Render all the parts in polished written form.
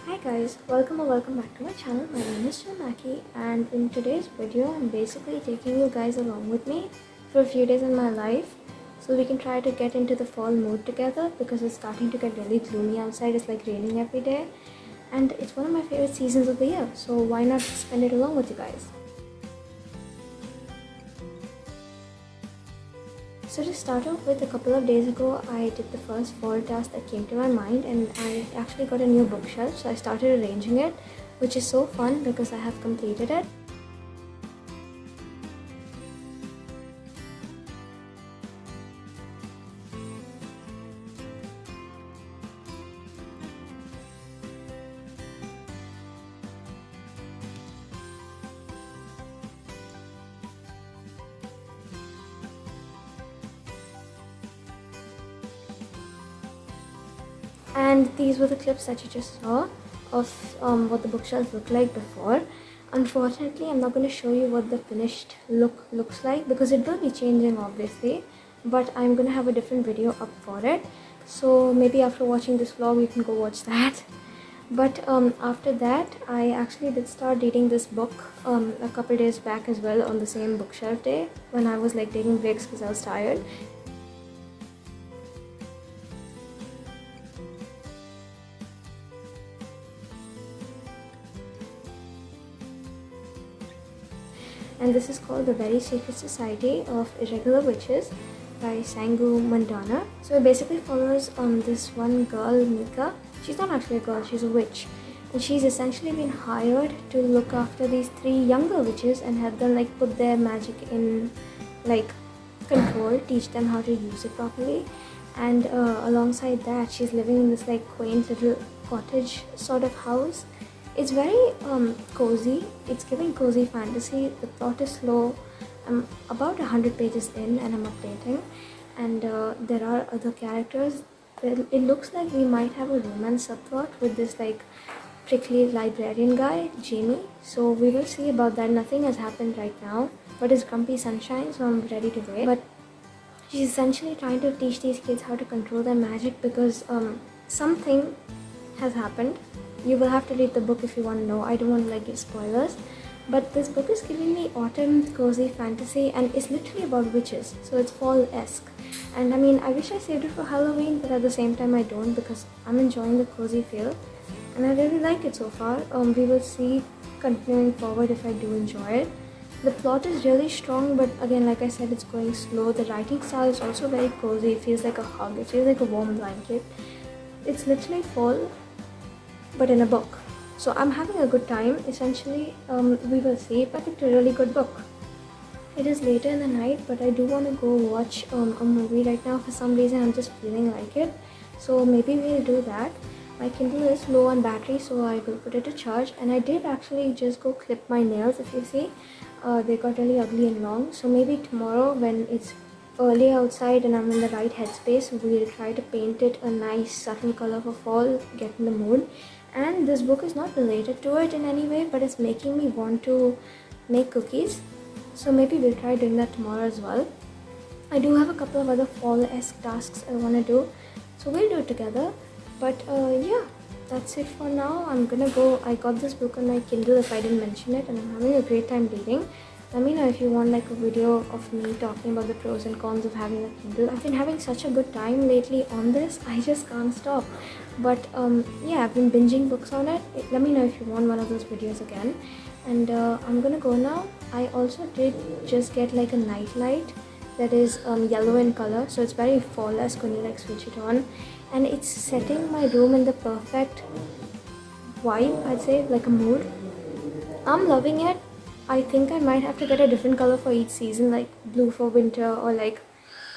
Hi guys, welcome or welcome back to my channel. My name is Mackie, and in today's video I'm basically taking you guys along with me for a few days in my life so we can try to get into the fall mood together because it's starting to get really gloomy outside. It's like raining every day and it's one of my favorite seasons of the year, so why not spend it along with you guys. So to start off with, a couple of days ago I did the first fall task that came to my mind, and I actually got a new bookshelf, so I started arranging it, which is so fun because I have completed it. And these were the clips that you just saw of what the bookshelf looked like before. Unfortunately, I'm not going to show you what the finished look looks like because it will be changing obviously, but I'm going to have a different video up for it. So maybe after watching this vlog you can go watch that. But after that, I actually did start reading this book a couple days back as well on the same bookshelf day when I was like taking breaks because I was tired. And this is called The Very Secret Society of Irregular Witches by Sangu Mandana. So it basically follows this one girl, Mika. She's not actually a girl, she's a witch. And she's essentially been hired to look after these three younger witches and help them like put their magic in like control, teach them how to use it properly. And alongside that, she's living in this like quaint little cottage sort of house. It's very cozy. It's giving cozy fantasy. The plot is slow. I'm about 100 pages in and I'm updating, and there are other characters. It looks like we might have a romance subplot with this like prickly librarian guy, Jamie. So we will see about that. Nothing has happened right now, but it's grumpy sunshine, so I'm ready to wait. But she's essentially trying to teach these kids how to control their magic because something has happened. You will have to read the book if you want to know. I don't want to like give spoilers, but this book is giving me autumn cozy fantasy and it's literally about witches, so it's fall-esque. And I mean, I wish I saved it for Halloween, but at the same time I don't because I'm enjoying the cozy feel and I really like it so far. We will see continuing forward if I do enjoy it. The plot is really strong, but again, like I said, it's going slow. The writing style is also very cozy. It feels like a hug. It feels like a warm blanket. It's literally fall but in a book, so I'm having a good time. Essentially, we will see, but it's a really good book. It is later in the night, but I do want to go watch a movie right now. For some reason I'm just feeling like it, so maybe we'll do that. My Kindle is low on battery, so I will put it to charge. And I did actually just go clip my nails. If you see, they got really ugly and long, so maybe tomorrow when it's early outside and I'm in the right headspace, we'll try to paint it a nice subtle color for fall, get in the mood. And this book is not related to it in any way, but it's making me want to make cookies, so maybe we'll try doing that tomorrow as well. I do have a couple of other fall-esque tasks I want to do, so we'll do it together. But yeah, that's it for now. I'm gonna go. I got this book on my Kindle if I didn't mention it, and I'm having a great time reading. Let me know if you want like a video of me talking about the pros and cons of having a Kindle. I've been having such a good time lately on this, I just can't stop. But yeah, I've been binging books on it. Let me know if you want one of those videos again. And I'm gonna go now. I also did just get like a night light that is yellow in color, so it's very fall-esque when you like switch it on, and it's setting my room in the perfect vibe, I'd say, like a mood. I'm loving it. I think I might have to get a different color for each season, like blue for winter, or like,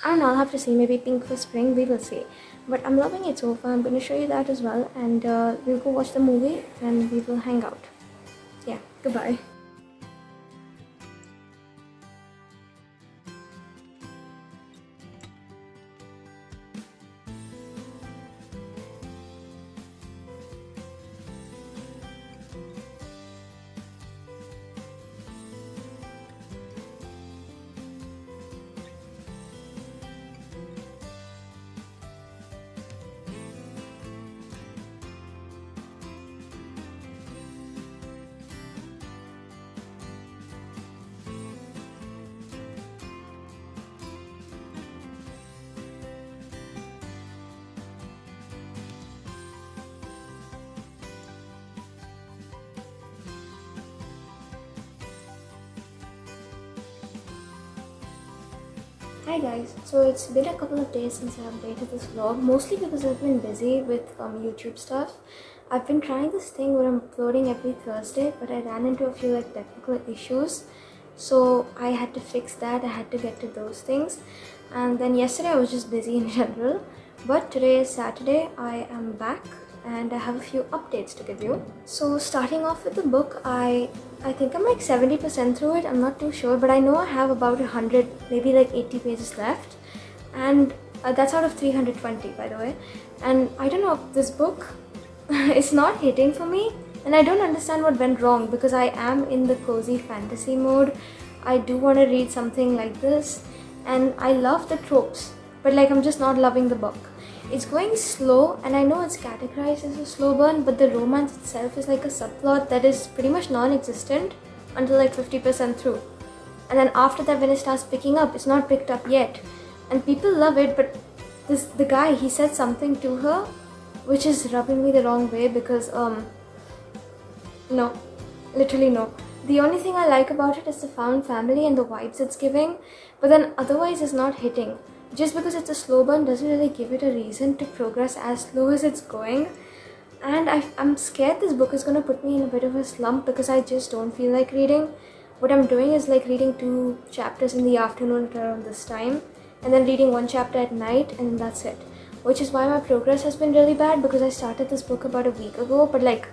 I don't know, I'll have to see, maybe pink for spring, we will see. But I'm loving it so far. I'm going to show you that as well, and we'll go watch the movie and we will hang out. Yeah, goodbye. Hi guys, so it's been a couple of days since I updated this vlog, mostly because I've been busy with YouTube stuff. I've been trying this thing where I'm uploading every Thursday, but I ran into a few technical issues, so I had to fix that. I had to get to those things, and then yesterday I was just busy in general. But today is Saturday, I am back and I have a few updates to give you. So starting off with the book, I think I'm like 70% through it. I'm not too sure, but I know I have about 100, maybe like 80 pages left, and that's out of 320, by the way. And I don't know, this book is not hitting for me, and I don't understand what went wrong, because I am in the cozy fantasy mode. I do want to read something like this, and I love the tropes, but like I'm just not loving the book. It's going slow, and I know it's categorized as a slow burn, but the romance itself is like a subplot that is pretty much non-existent until like 50% through. And then after that, when it starts picking up, it's not picked up yet. And people love it, but the guy, he said something to her which is rubbing me the wrong way, because no, literally no. The only thing I like about it is the found family and the vibes it's giving, but then otherwise it's not hitting. Just because it's a slow burn doesn't really give it a reason to progress as slow as it's going. And I'm scared this book is going to put me in a bit of a slump, because I just don't feel like reading. What I'm doing is like reading 2 chapters in the afternoon around this time, and then reading 1 chapter at night, and that's it. Which is why my progress has been really bad, because I started this book about a week ago, but like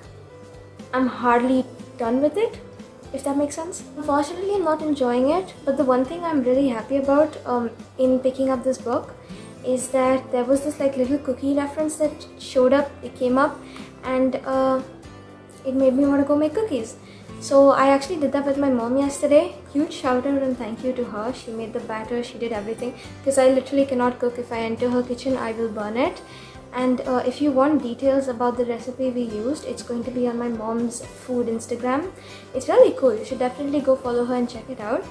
I'm hardly done with it, if that makes sense. Unfortunately, I'm not enjoying it, but the one thing I'm really happy about in picking up this book is that there was this like little cookie reference that showed up, it came up, and it made me want to go make cookies. So I actually did that with my mom yesterday. Huge shout out and thank you to her. She made the batter, she did everything, because I literally cannot cook. If I enter her kitchen, I will burn it. And if you want details about the recipe we used, it's going to be on my mom's food Instagram. It's really cool. You should definitely go follow her and check it out.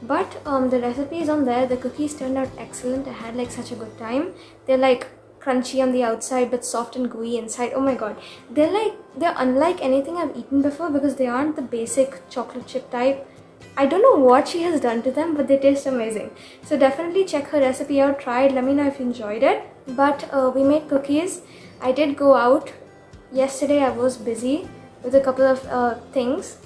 But the recipe is on there. The cookies turned out excellent. I had like such a good time. They're like crunchy on the outside but soft and gooey inside. Oh my god. They're unlike anything I've eaten before, because they aren't the basic chocolate chip type. I don't know what she has done to them, but they taste amazing. So definitely check her recipe out, try it, let me know if you enjoyed it. But we made cookies. I did go out. Yesterday I was busy with a couple of things.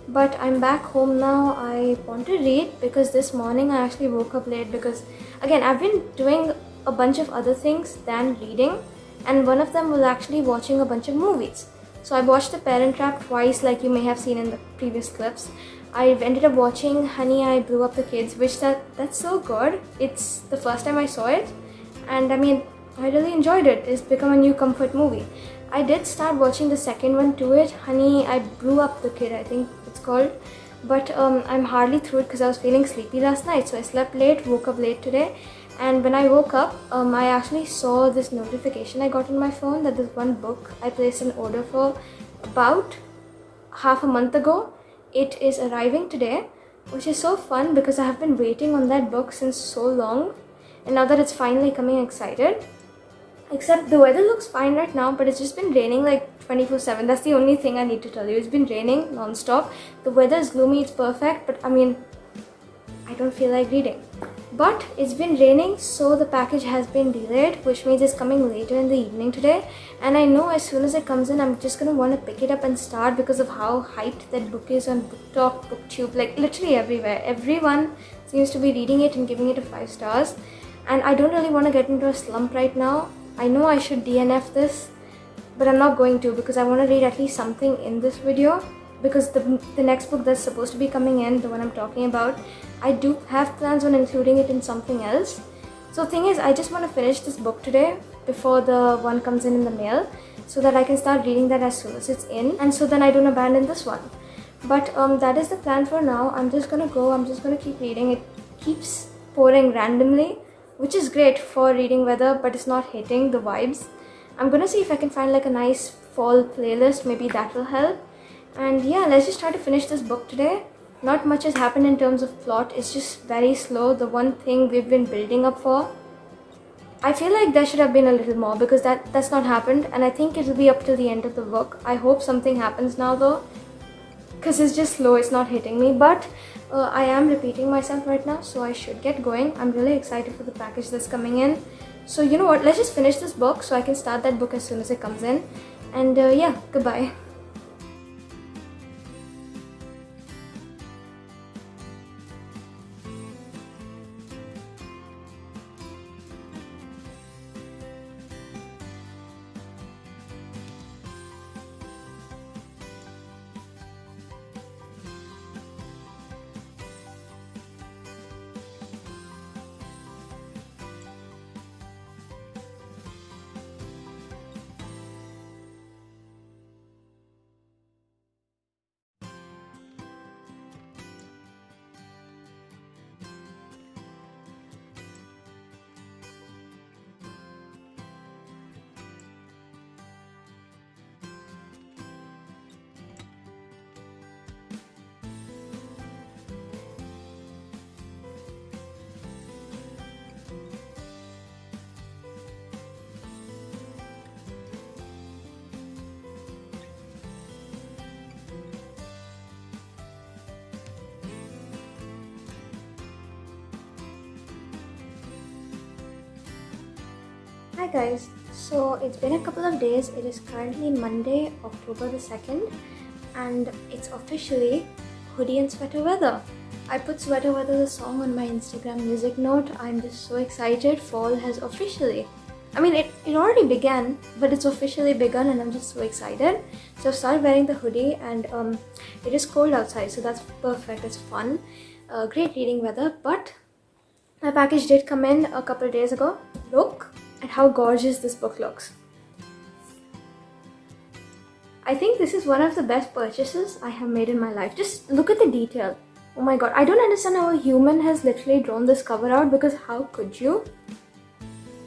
But I'm back home now. I want to read, because this morning I actually woke up late, because again, I've been doing a bunch of other things than reading. And one of them was actually watching a bunch of movies. So I watched The Parent Trap twice, like you may have seen in the previous clips. I ended up watching Honey, I Blew Up the Kids, which that's so good. It's the first time I saw it, and I mean, I really enjoyed it. It's become a new comfort movie. I did start watching the second one to it, Honey, I Blew Up the Kid, I think it's called. But I'm hardly through it because I was feeling sleepy last night, so I slept late, woke up late today. And when I woke up, I actually saw this notification I got on my phone that this one book I placed an order for about half a month ago, it is arriving today, which is so fun because I have been waiting on that book since so long, and now that it's finally coming, excited. Except the weather looks fine right now, but it's just been raining like 24/7. That's the only thing I need to tell you. It's been raining non-stop. The weather is gloomy, it's perfect, but I mean, I don't feel like reading. But it's been raining, so the package has been delayed, which means it's coming later in the evening today. And I know as soon as it comes in, I'm just gonna want to pick it up and start, because of how hyped that book is on BookTok, BookTube, like literally everywhere. Everyone seems to be reading it and giving it a 5 stars. And I don't really want to get into a slump right now. I know I should DNF this, but I'm not going to, because I want to read at least something in this video. Because the next book that's supposed to be coming in, the one I'm talking about, I do have plans on including it in something else. So thing is, I just want to finish this book today before the one comes in the mail, so that I can start reading that as soon as it's in, and so then I don't abandon this one. But that is the plan for now. I'm just gonna keep reading. It keeps pouring randomly, which is great for reading weather, but it's not hitting the vibes. I'm gonna see if I can find like a nice fall playlist, maybe that will help. And yeah, let's just try to finish this book today. Not much has happened in terms of plot, it's just very slow. The one thing we've been building up for, I feel like there should have been a little more, because that's not happened, and I think it'll be up till the end of the book. I hope something happens now though, because it's just slow, it's not hitting me. But I am repeating myself right now, so I should get going. I'm really excited for the package that's coming in. So you know what, let's just finish this book so I can start that book as soon as it comes in. And yeah, goodbye. Hi guys, so it's been a couple of days. It is currently Monday, October the 2nd, and it's officially hoodie and sweater weather. I put Sweater Weather the song on my Instagram music note. I'm just so excited. Fall has officially, it already began, but it's officially begun and I'm just so excited. So I've started wearing the hoodie and it is cold outside, so that's perfect. It's fun. Great reading weather, but my package did come in a couple of days ago. Look at how gorgeous this book looks. I think this is one of the best purchases I have made in my life. Just look at the detail. Oh my god, I don't understand how a human has literally drawn this cover out, because how could you?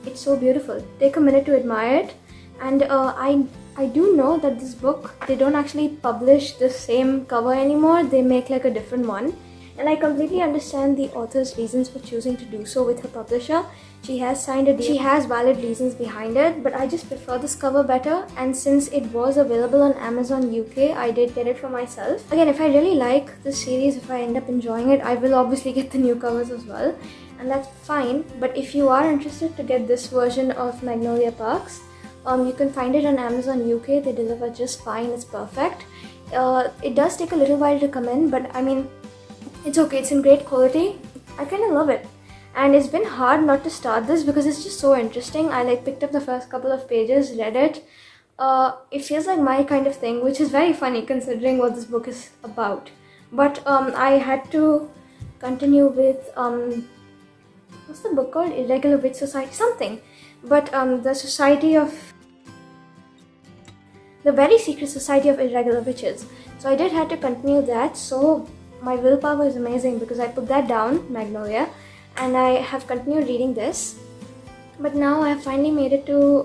It's so beautiful. Take a minute to admire it. And I do know that this book, they don't actually publish the same cover anymore. They make like a different one. And I completely understand the author's reasons for choosing to do so with her publisher. She has signed a deal. She has valid reasons behind it, but I just prefer this cover better. And since it was available on Amazon UK, I did get it for myself. Again, if I really like this series, if I end up enjoying it, I will obviously get the new covers as well. And that's fine. But if you are interested to get this version of Magnolia Parks, you can find it on Amazon UK. They deliver just fine. It's perfect. It does take a little while to come in, but it's okay. It's in great quality. I kind of love it. And it's been hard not to start this because it's just so interesting. I picked up the first couple of pages, read it. It feels like my kind of thing, which is very funny considering what this book is about. But I had to continue with, what's the book called? Irregular Witch Society, something. But the Very Secret Society of Irregular Witches. So I did have to continue that. So my willpower is amazing because I put that down, Magnolia, and I have continued reading this. But now I have finally made it to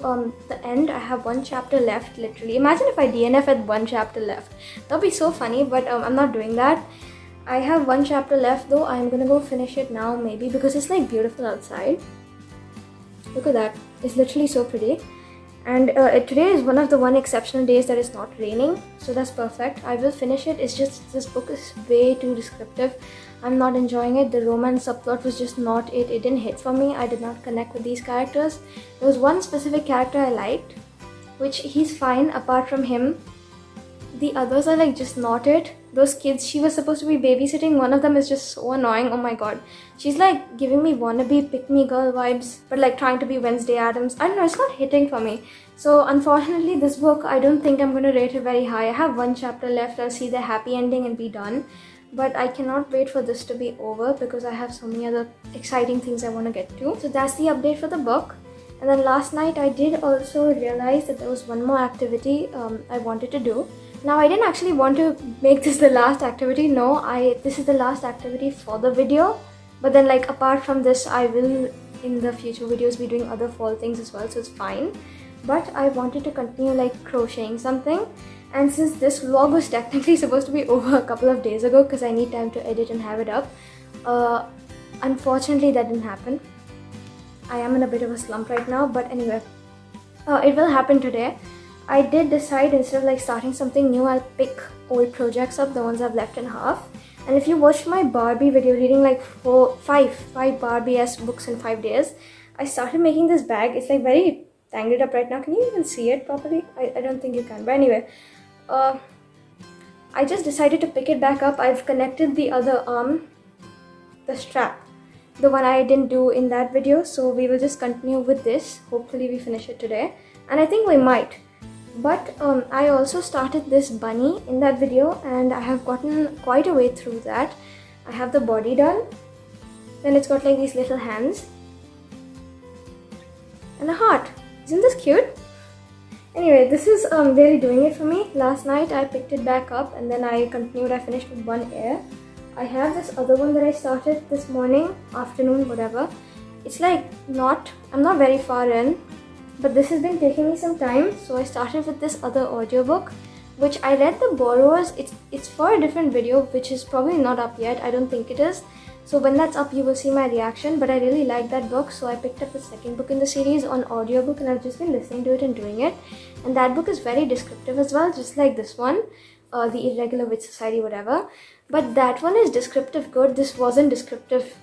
the end. I have one chapter left, literally. Imagine if I DNF at one chapter left. That would be so funny, but I'm not doing that. I have one chapter left though. I'm gonna go finish it now maybe because it's beautiful outside. Look at that. It's literally so pretty. And today is one of the exceptional days that it's not raining, so that's perfect. I will finish it. It's just this book is way too descriptive. I'm not enjoying it. The romance subplot was just not it. It didn't hit for me. I did not connect with these characters. There was one specific character I liked, which he's fine apart from him. The others are just not it. Those kids she was supposed to be babysitting, one of them is just so annoying. Oh my god. She's giving me wannabe pick-me girl vibes, but trying to be Wednesday Addams. I don't know, it's not hitting for me. So unfortunately this book, I don't think I'm going to rate it very high. I have one chapter left. I'll see the happy ending and be done. But I cannot wait for this to be over because I have so many other exciting things I want to get to. So that's the update for the book. And then last night I did also realize that there was one more activity I wanted to do. Now I didn't actually want to make this the last activity. No, this is the last activity for the video. But then apart from this, I will in the future videos be doing other fall things as well, so it's fine. But I wanted to continue crocheting something. And since this vlog was technically supposed to be over a couple of days ago because I need time to edit and have it up, unfortunately that didn't happen. I am in a bit of a slump right now, but anyway, it will happen today. I did decide instead of starting something new, I'll pick old projects up, the ones I've left in half. And if you watched my Barbie video, reading like five Barbie-esque books in 5 days, I started making this bag. It's like very tangled up right now. Can you even see it properly? I don't think you can. But anyway, I just decided to pick it back up. I've connected the other arm, the strap, the one I didn't do in that video. So we will just continue with this. Hopefully we finish it today. And I think we might. But I also started this bunny in that video and I have gotten quite a way through that. I have the body done. Then it's got like these little hands. And a heart. Isn't this cute? Anyway, this is really doing it for me. Last night I picked it back up and then I continued. I finished with one air. I have this other one that I started this morning, afternoon, whatever. It's like I'm not very far in, but this has been taking me some time. So I started with this other audiobook, which I read the Borrowers. It's for a different video, which is probably not up yet. I don't think it is. So when that's up, you will see my reaction. But I really like that book, so I picked up the second book in the series on audiobook and I've just been listening to it and doing it. And that book is very descriptive as well, just like this one, the Irregular Witch Society, whatever. But that one is descriptive good. This wasn't descriptive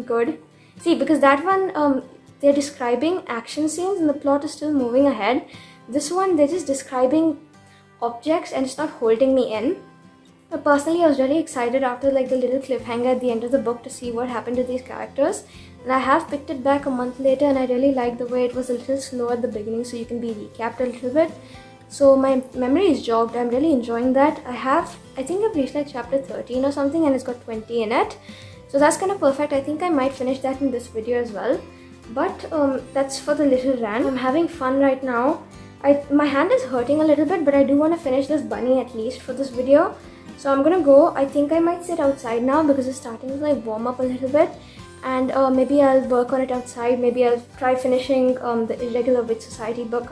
good. See, because that one, they're describing action scenes and the plot is still moving ahead. This one, they're just describing objects and it's not holding me in. But personally, I was really excited after like the little cliffhanger at the end of the book to see what happened to these characters. And I have picked it back a month later and I really like the way it was a little slow at the beginning, so you can be recapped a little bit. So my memory is jogged. I'm really enjoying that. I think I've reached like chapter 13 or something and it's got 20 in it. So that's kind of perfect. I think I might finish that in this video as well. But that's for the little rant. I'm having fun right now. My hand is hurting a little bit, but I do want to finish this bunny at least for this video. So I'm gonna go. I think I might sit outside now because it's starting to like warm up a little bit. And maybe I'll work on it outside. Maybe I'll try finishing the Irregular Witch Society book.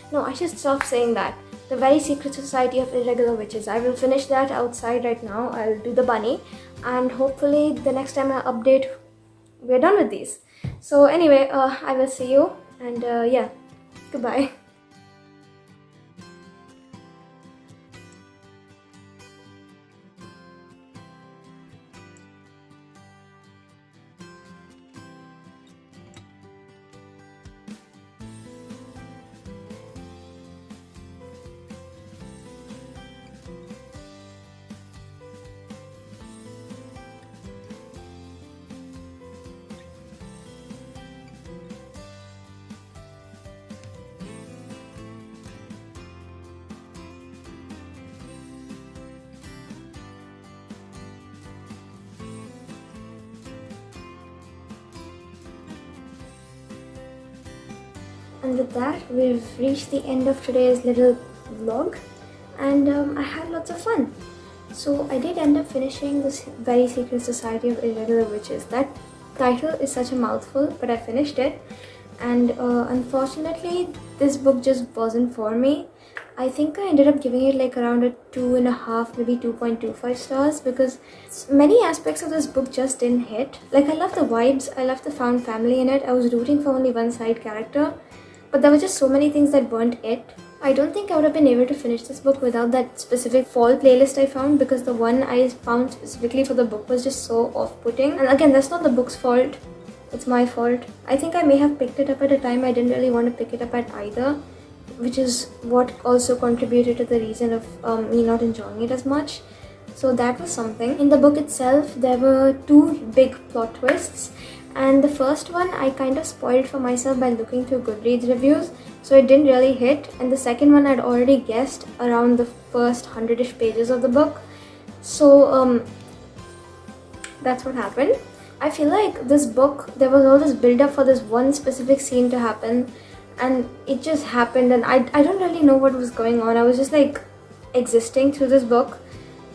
No, I should stop saying that. The Very Secret Society of Irregular Witches. I will finish that outside right now. I'll do the bunny. And hopefully the next time I update, we're done with these. So anyway, I will see you. And yeah, goodbye. And with that, we've reached the end of today's little vlog, and I had lots of fun. So I did end up finishing this Very Secret Society of Irregular Witches. That title is such a mouthful, but I finished it. And unfortunately, this book just wasn't for me. I think I ended up giving it like around a 2.5, maybe 2.25 stars, because many aspects of this book just didn't hit. Like, I love the vibes, I love the found family in it. I was rooting for only one side character, but there were just so many things that weren't it. I don't think I would have been able to finish this book without that specific fall playlist I found, because the one I found specifically for the book was just so off-putting. And again, that's not the book's fault, it's my fault. I think I may have picked it up at a time I didn't really want to pick it up at either, which is what also contributed to the reason of me not enjoying it as much. So that was something. In the book itself, there were two big plot twists. And the first one I kind of spoiled for myself by looking through Goodreads reviews, so it didn't really hit. And the second one I'd already guessed around the first 100-ish pages of the book. So that's what happened. I feel like this book, there was all this build-up for this one specific scene to happen, and it just happened, and I don't really know what was going on. I was just like existing through this book,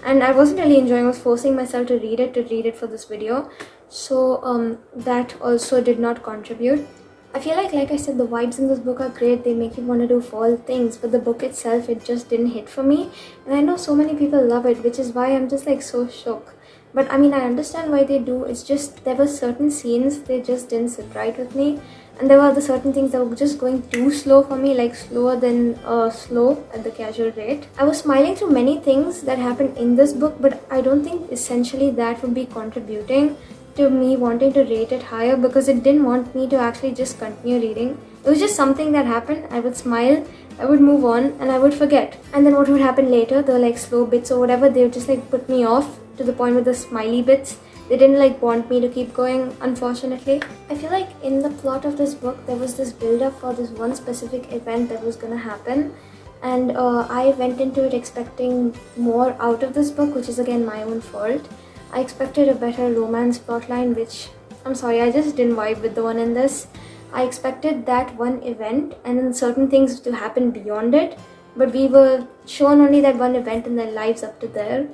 and I wasn't really enjoying. I was forcing myself to read it for this video. So that also did not contribute. I feel like I said, the vibes in this book are great. They make you want to do fall things, but the book itself, it just didn't hit for me. And I know so many people love it, which is why I'm just like so shook. But I mean, I understand why they do. It's just there were certain scenes, they just didn't sit right with me. and there were other certain things that were just going too slow for me, like slower than slow at the casual rate. I was smiling through many things that happened in this book, but I don't think essentially that would be contributing to me wanting to rate it higher, because it didn't want me to actually just continue reading. It was just something that happened. I would smile, I would move on, and I would forget. And then what would happen later, the like slow bits or whatever, they would just like put me off to the point with the smiley bits. They didn't like want me to keep going, unfortunately. I feel like in the plot of this book, there was this build-up for this one specific event that was gonna happen. And I went into it expecting more out of this book, which is again my own fault. I expected a better romance plotline, which, I'm sorry, I just didn't vibe with the one in this. I expected that one event and then certain things to happen beyond it, but we were shown only that one event in their lives up to there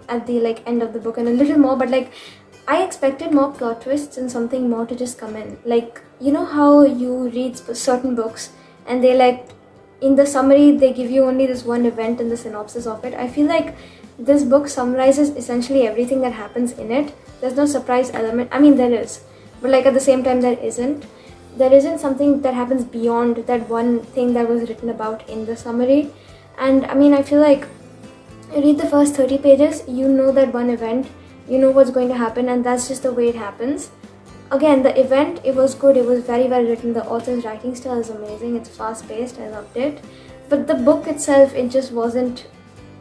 at the like end of the book and a little more, but like I expected more plot twists and something more to just come in. Like, you know how you read certain books and they like, in the summary, they give you only this one event and the synopsis of it. I feel like this book summarizes essentially everything that happens in it. There's no surprise element. I mean, there is, but like at the same time, there isn't. There isn't something that happens beyond that one thing that was written about in the summary. And I mean, I feel like you read the first 30 pages, you know that one event, you know what's going to happen, and that's just the way it happens. Again, the event, it was good, it was very well written, the author's writing style is amazing, it's fast paced, I loved it. But the book itself, it just wasn't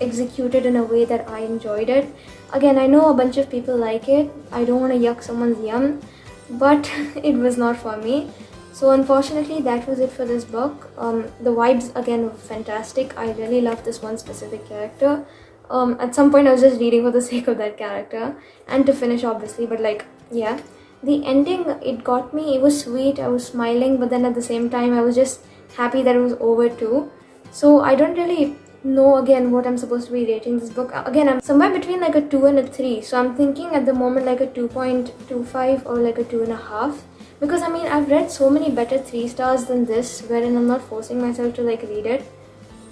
executed in a way that I enjoyed it. Again, I know a bunch of people like it, I don't want to yuck someone's yum, but it was not for me. So unfortunately, that was it for this book. The vibes again were fantastic. I really loved this one specific character. At some point I was just reading for the sake of that character and to finish, obviously, but like, yeah. The ending, it got me, it was sweet, I was smiling, but then at the same time I was just happy that it was over too. So I don't really know again what I'm supposed to be rating this book. Again, I'm somewhere between like a 2 and a 3. So I'm thinking at the moment like a 2.25 or like a 2.5. Because I mean, I've read so many better 3 stars than this, wherein I'm not forcing myself to like read it.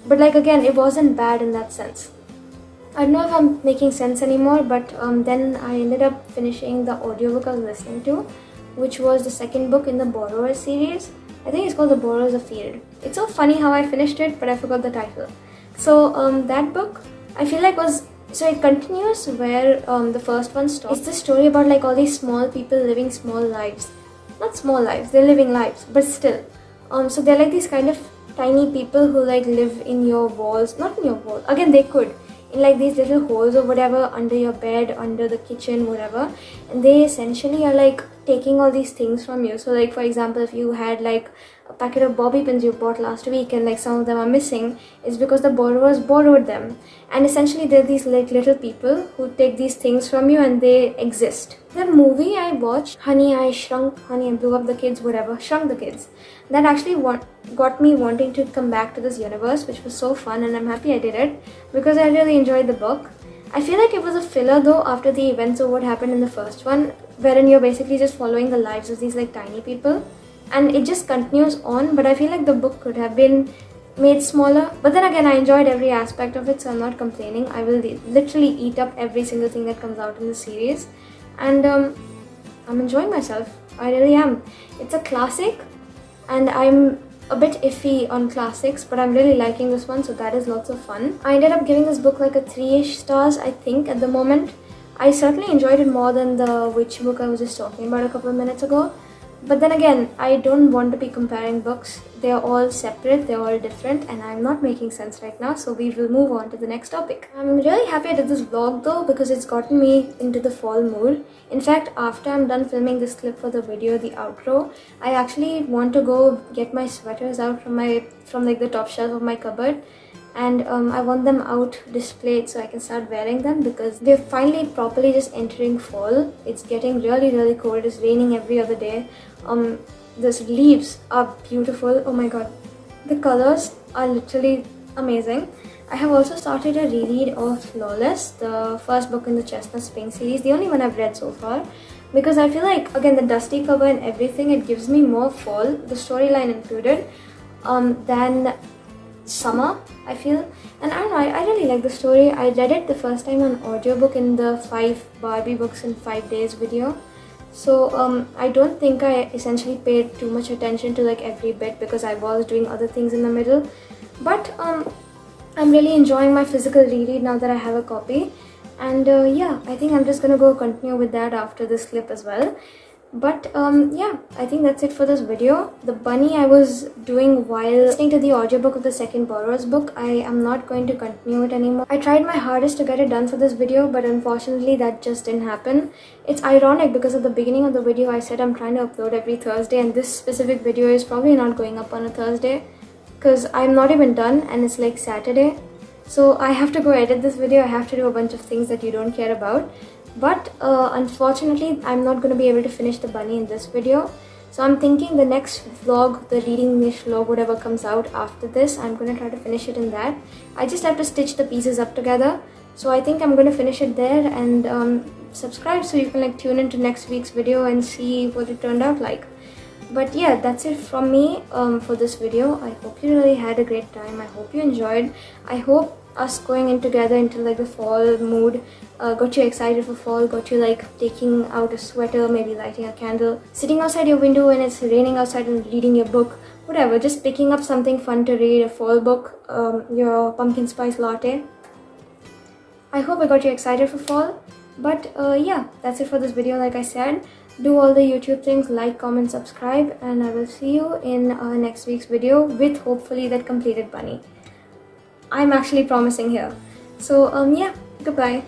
But like again, it wasn't bad in that sense. I don't know if I'm making sense anymore, but then I ended up finishing the audiobook I was listening to, which was the second book in the Borrowers series. I think it's called The Borrowers Afield. It's so funny how I finished it, but I forgot the title. So that book, I feel like so it continues where the first one stops. It's the story about like all these small people living small lives. Not small lives, they're living lives, but still. So they're like these kind of tiny people who like live in your walls, not in your walls, again they could, in like these little holes or whatever, under your bed, under the kitchen, whatever, and they essentially are like taking all these things from you. So like, for example, if you had like a packet of bobby pins you bought last week and like some of them are missing, it's because the borrowers borrowed them, and essentially they're these like little people who take these things from you and they exist. The movie I watched, Honey I Blew Up the Kids, whatever, Shrunk the Kids, that actually got me wanting to come back to this universe, which was so fun, and I'm happy I did it because I really enjoyed the book. I feel like it was a filler though after the events of what happened in the first one, wherein you're basically just following the lives of these like tiny people, and it just continues on. But I feel like the book could have been made smaller, but then again, I enjoyed every aspect of it, so I'm not complaining. I will literally eat up every single thing that comes out in the series, and I'm enjoying myself. I really am. It's a classic, and I'm a bit iffy on classics, but I'm really liking this one, so that is lots of fun. I ended up giving this book like a 3-ish stars, I think, at the moment. I certainly enjoyed it more than the witch book I was just talking about a couple of minutes ago. But then again, I don't want to be comparing books. They're all separate, they're all different, and I'm not making sense right now, so we will move on to the next topic. I'm really happy I did this vlog though, because it's gotten me into the fall mood. In fact, after I'm done filming this clip for the video, the outro, I actually want to go get my sweaters out from like the top shelf of my cupboard, and I want them out displayed so I can start wearing them, because we're finally properly just entering fall. It's getting really cold. It's raining every other day. These leaves are beautiful. Oh my god, the colors are literally amazing. I have also started a reread of Flawless, the first book in the Chestnut Spring series, the only one I've read so far, because I feel like, again, the dusty cover and everything, it gives me more fall, the storyline included, than summer, I feel. And I don't know, I really like the story. I read it the first time on audiobook in the 5 Barbie books in 5 days video. So I don't think I essentially paid too much attention to like every bit because I was doing other things in the middle. But I'm really enjoying my physical reread now that I have a copy. And yeah, I think I'm just gonna go continue with that after this clip as well. But yeah, I think that's it for this video. The bunny I was doing while listening to the audiobook of the second Borrowers book, I am not going to continue it anymore. I tried my hardest to get it done for this video, but unfortunately that just didn't happen. It's ironic because at the beginning of the video I said I'm trying to upload every Thursday, and this specific video is probably not going up on a Thursday because I'm not even done and it's like Saturday. So I have to go edit this video. I have to do a bunch of things that you don't care about. But unfortunately, I'm not going to be able to finish the bunny in this video. So I'm thinking the next vlog, the reading-ish vlog, whatever comes out after this, I'm going to try to finish it in that. I just have to stitch the pieces up together. So I think I'm going to finish it there, and subscribe so you can like tune into next week's video and see what it turned out like. But yeah, that's it from me for this video. I hope you really had a great time. I hope you enjoyed. I hope us going in together into like the fall mood got you excited for fall, got you like taking out a sweater, maybe lighting a candle, sitting outside your window when it's raining outside and reading your book, whatever, just picking up something fun to read, a fall book, your pumpkin spice latte. I hope I got you excited for fall. But yeah, that's it for this video. Like I said, do all the YouTube things, like, comment, subscribe, and I will see you in next week's video with hopefully that completed bunny. I'm actually promising here. So yeah, goodbye.